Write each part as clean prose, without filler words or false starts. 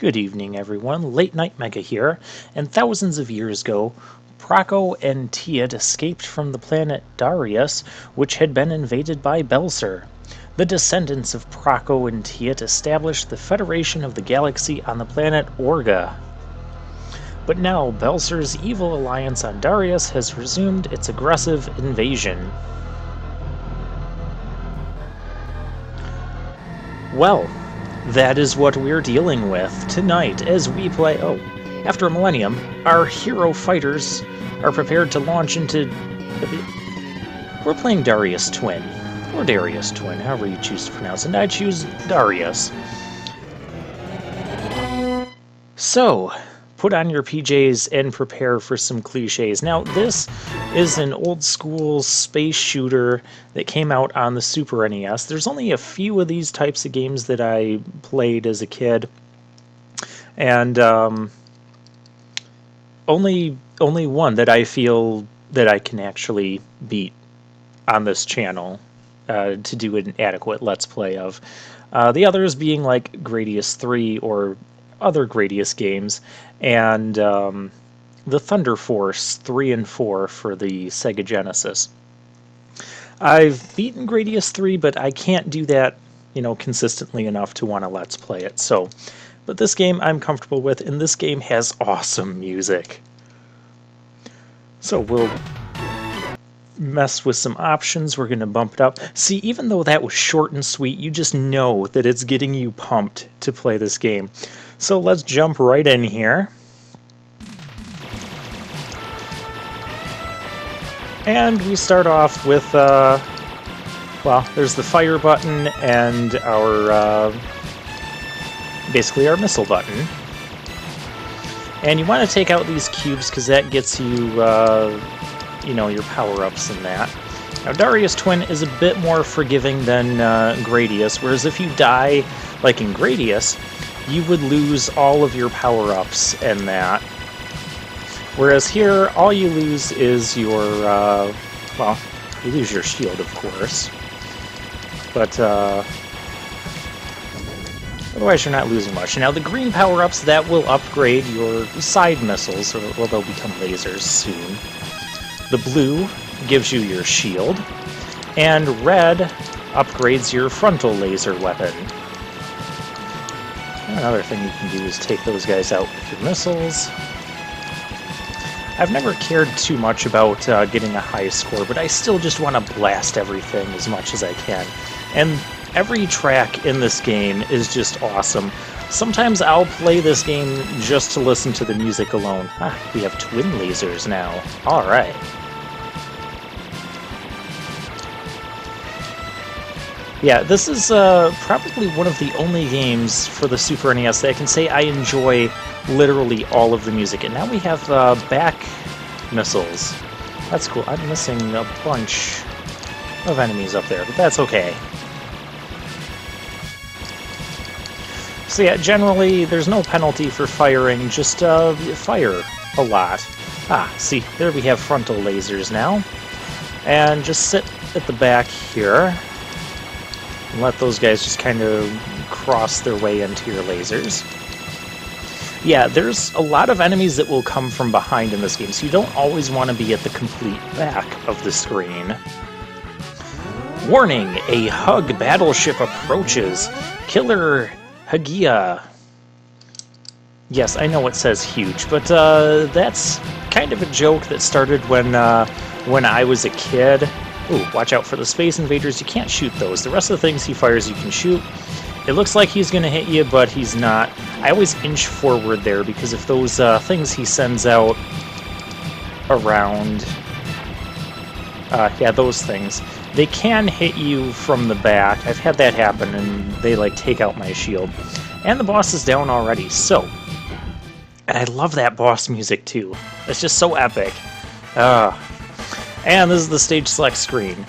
Good evening, everyone. Late Night Mega here, and thousands of years ago, Proco and Tiet escaped from the planet Darius, which had been invaded by Belser. The descendants of Proco and Tiet established the Federation of the Galaxy on the planet Orga. But now, Belser's evil alliance on Darius has resumed its aggressive invasion. Well, that is what we're dealing with tonight as we play... after a millennium, our hero fighters are prepared to launch into... We're playing Darius Twin, or Darius Twin, however you choose to pronounce it, and I choose Darius. So, put on your PJs and prepare for some cliches. Now, this is an old-school space shooter that came out on the Super NES. There's only a few of these types of games that I played as a kid, and only one that I feel that I can actually beat on this channel to do an adequate Let's Play of. The others being like Gradius 3 or other Gradius games, and the Thunder Force 3 and 4 for the Sega Genesis. I've beaten Gradius 3, but I can't do that, consistently enough to want to Let's Play it. But this game I'm comfortable with, and this game has awesome music. So we'll mess with some options. We're going to bump it up. See, even though that was short and sweet, you just know that it's getting you pumped to play this game. So let's jump right in here. And we start off with, there's the fire button and our, basically our missile button. And you want to take out these cubes because that gets you, your power-ups and that. Now, Darius Twin is a bit more forgiving than Gradius, whereas if you die, like in Gradius, you would lose all of your power-ups and that. Whereas here, all you lose is your, you lose your shield, of course. But, otherwise you're not losing much. Now, the green power-ups, that will upgrade your side missiles, or well, they'll become lasers soon. The blue gives you your shield, and red upgrades your frontal laser weapon. Another thing you can do is take those guys out with your missiles. I've never cared too much about getting a high score, but I still just want to blast everything as much as I can. And every track in this game is just awesome. Sometimes I'll play this game just to listen to the music alone. We have twin lasers now. Alright. Yeah, this is probably one of the only games for the Super NES that I can say I enjoy literally all of the music. And now we have back missiles. That's cool. I'm missing a bunch of enemies up there, but that's okay. So yeah, generally there's no penalty for firing, just fire a lot. See, there we have frontal lasers now. And just sit at the back here. And let those guys just kind of cross their way into your lasers. Yeah, there's a lot of enemies that will come from behind in this game, so you don't always want to be at the complete back of the screen. Warning! A Hug battleship approaches. Killer Hagia. Yes, I know it says huge, but that's kind of a joke that started when I was a kid. Ooh, watch out for the Space Invaders. You can't shoot those. The rest of the things he fires you can shoot. It looks like he's going to hit you, but he's not. I always inch forward there, because if those things he sends out around... those things. They can hit you from the back. I've had that happen, and they, take out my shield. And the boss is down already, so... And I love that boss music, too. It's just so epic. And this is the stage select screen.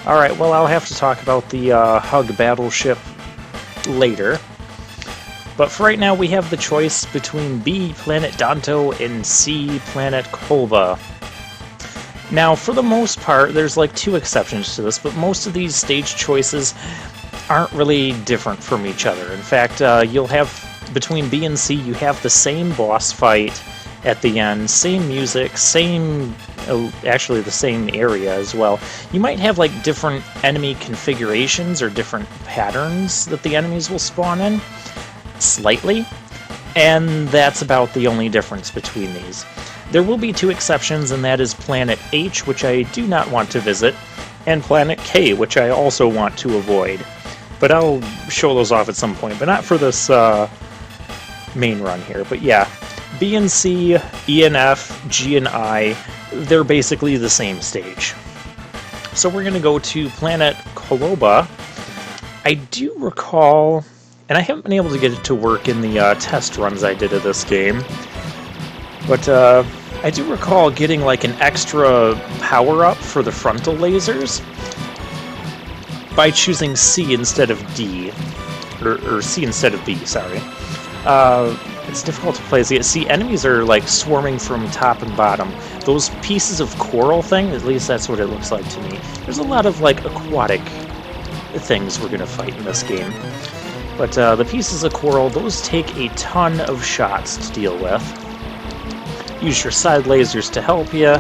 Alright, well, I'll have to talk about the Hug battleship later. But for right now, we have the choice between B, Planet Danto, and C, Planet Kolba. Now, for the most part, there's two exceptions to this, but most of these stage choices aren't really different from each other. In fact, you'll have between B and C, you have the same boss fight at the end, same music, same, actually the same area as well. You might have like different enemy configurations or different patterns that the enemies will spawn in, slightly, and that's about the only difference between these. There will be two exceptions, and that is Planet H, which I do not want to visit, and Planet K, which I also want to avoid. But I'll show those off at some point, but not for this main run here. But yeah, B and C, E and F, G and I, they're basically the same stage. So we're going to go to Planet Koloba. I do recall, and I haven't been able to get it to work in the test runs I did of this game, but I do recall getting like an extra power-up for the frontal lasers by choosing C instead of D, or C instead of B, sorry. It's difficult to play. See, enemies are like swarming from top and bottom. Those pieces of coral thing, at least that's what it looks like to me. There's a lot of like aquatic things we're gonna fight in this game. But the pieces of coral, those take a ton of shots to deal with. Use your side lasers to help you.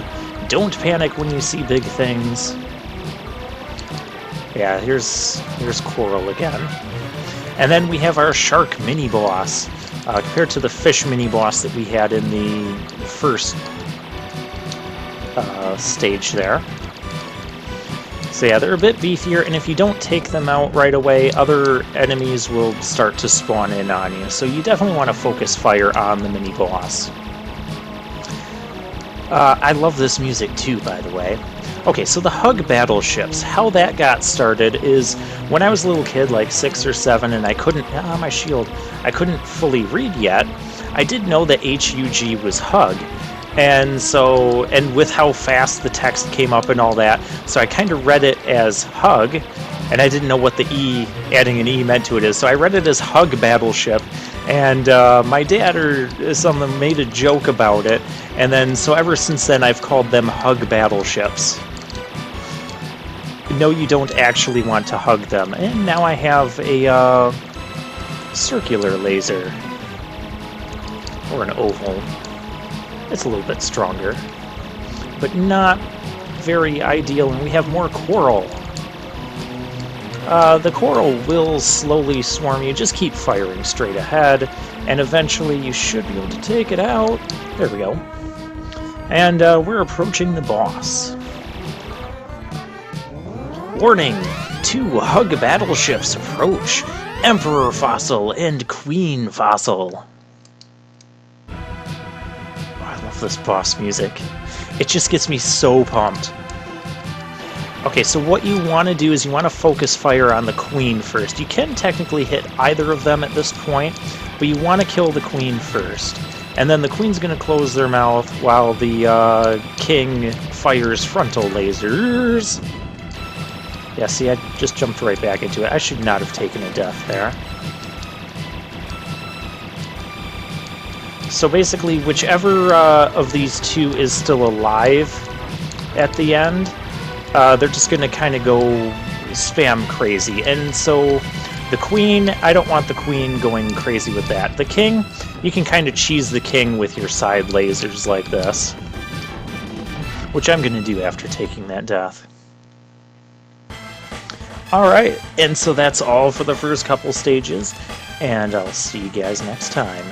Don't panic when you see big things. Yeah, here's coral again. And then we have our shark mini-boss. Compared to the fish mini-boss that we had in the first stage there. So yeah, they're a bit beefier, and if you don't take them out right away, other enemies will start to spawn in on you. So you definitely want to focus fire on the mini-boss. I love this music too, by the way. Okay, so the Hug Battleships, how that got started is when I was a little kid, like 6 or 7, and I couldn't, my shield, I couldn't fully read yet. I did know that HUG was Hug, and so, and with how fast the text came up and all that, so I kind of read it as Hug, and I didn't know what the E, adding an E meant to it is, so I read it as Hug Battleship, and my dad or someone made a joke about it, and then, so ever since then I've called them Hug Battleships. No, you don't actually want to hug them. And now I have a circular laser. Or an oval. It's a little bit stronger. But not very ideal, and we have more coral. The coral will slowly swarm you. Just keep firing straight ahead, and eventually you should be able to take it out. There we go. And we're approaching the boss. Warning! 2 Hug Battleships approach! Emperor Fossil and Queen Fossil. Oh, I love this boss music. It just gets me so pumped. Okay, so what you want to do is you want to focus fire on the Queen first. You can technically hit either of them at this point, but you want to kill the Queen first. And then the Queen's going to close their mouth while the King fires frontal lasers. Yeah, see, I just jumped right back into it. I should not have taken a death there. So basically, whichever of these two is still alive at the end, they're just going to kind of go spam crazy. And so the Queen, I don't want the Queen going crazy with that. The King, you can kind of cheese the King with your side lasers like this. Which I'm going to do after taking that death. Alright, and so that's all for the first couple stages, and I'll see you guys next time.